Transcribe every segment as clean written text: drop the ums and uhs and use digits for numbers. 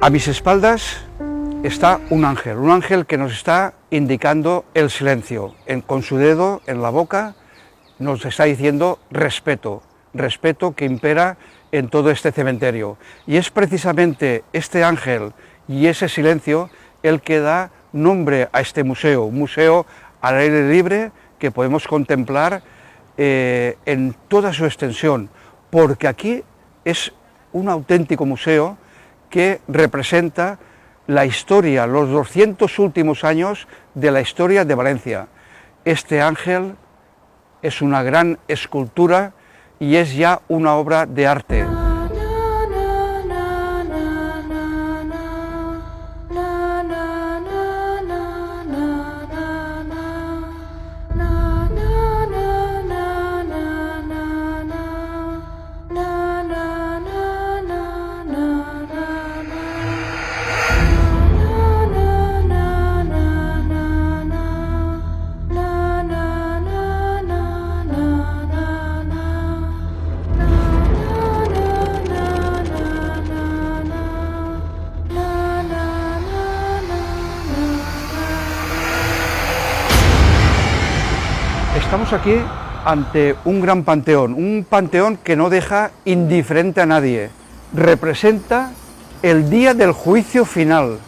A mis espaldas está un ángel que nos está indicando el silencio. Con su dedo en la boca nos está diciendo respeto, respeto que impera en todo este cementerio. Y es precisamente este ángel y ese silencio el que da nombre a este museo, un museo al aire libre que podemos contemplar en toda su extensión, porque aquí es un auténtico museo que representa la historia, los 200 últimos años de la historia de Valencia. Este ángel es una gran escultura y es ya una obra de arte. Estamos aquí ante un gran panteón, un panteón que no deja indiferente a nadie. Representa el día del juicio final,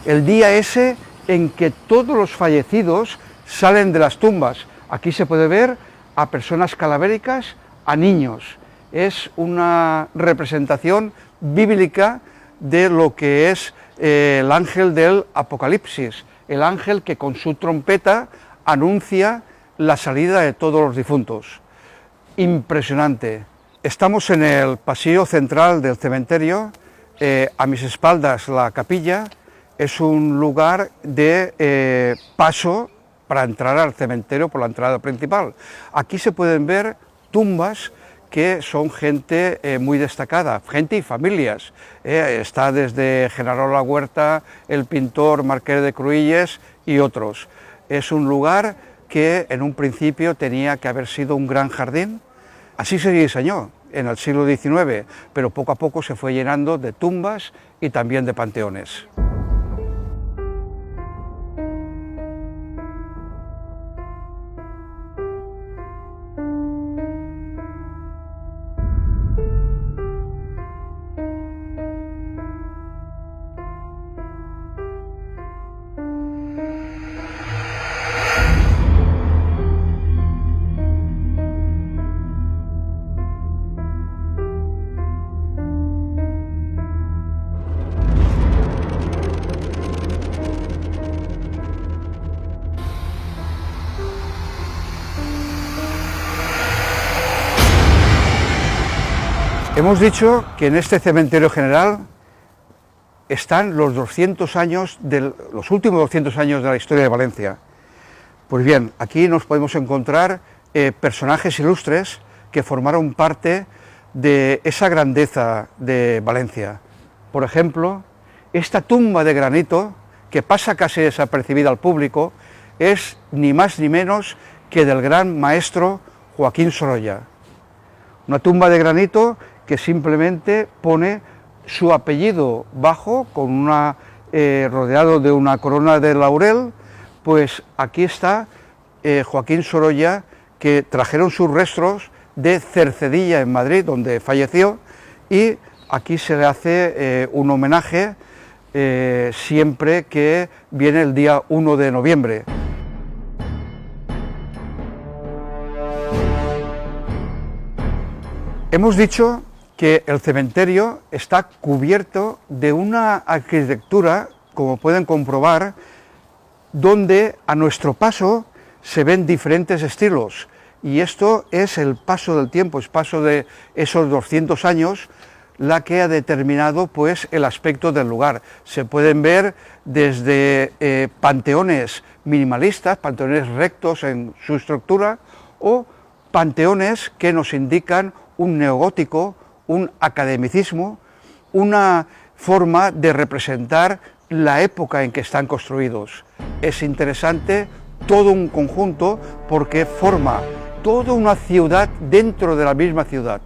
el día ese en que todos los fallecidos salen de las tumbas. Aquí se puede ver a personas calavéricas, a niños. Es una representación bíblica de lo que es el ángel del Apocalipsis, el ángel que con su trompeta anuncia la salida de todos los difuntos. Impresionante. Estamos en el pasillo central del cementerio, a mis espaldas la capilla, es un lugar de paso para entrar al cementerio por la entrada principal. Aquí se pueden ver tumbas que son gente muy destacada, gente y familias. Está desde Genaro La Huerta, el pintor Marqués de Cruïlles y otros. Es un lugar que en un principio tenía que haber sido un gran jardín. Así se diseñó en el siglo XIX, pero poco a poco se fue llenando de tumbas y también de panteones. Hemos dicho que en este cementerio general están los 200 años, los últimos 200 años de la historia de Valencia. Pues bien, aquí nos podemos encontrar personajes ilustres que formaron parte de esa grandeza de Valencia. Por ejemplo, esta tumba de granito, que pasa casi desapercibida al público, es ni más ni menos que del gran maestro Joaquín Sorolla. Una tumba de granito que simplemente pone su apellido bajo, con rodeado de una corona de laurel. Pues aquí está Joaquín Sorolla, que trajeron sus restos de Cercedilla, en Madrid, donde falleció, y aquí se le hace un homenaje siempre que viene el día 1 de noviembre. Hemos dicho que el cementerio está cubierto de una arquitectura, como pueden comprobar, donde a nuestro paso se ven diferentes estilos, y esto es el paso del tiempo, es paso de esos 200 años, la que ha determinado pues el aspecto del lugar. Se pueden ver desde panteones minimalistas, panteones rectos en su estructura, o panteones que nos indican un neogótico, un academicismo, una forma de representar la época en que están construidos. Es interesante todo un conjunto porque forma toda una ciudad dentro de la misma ciudad.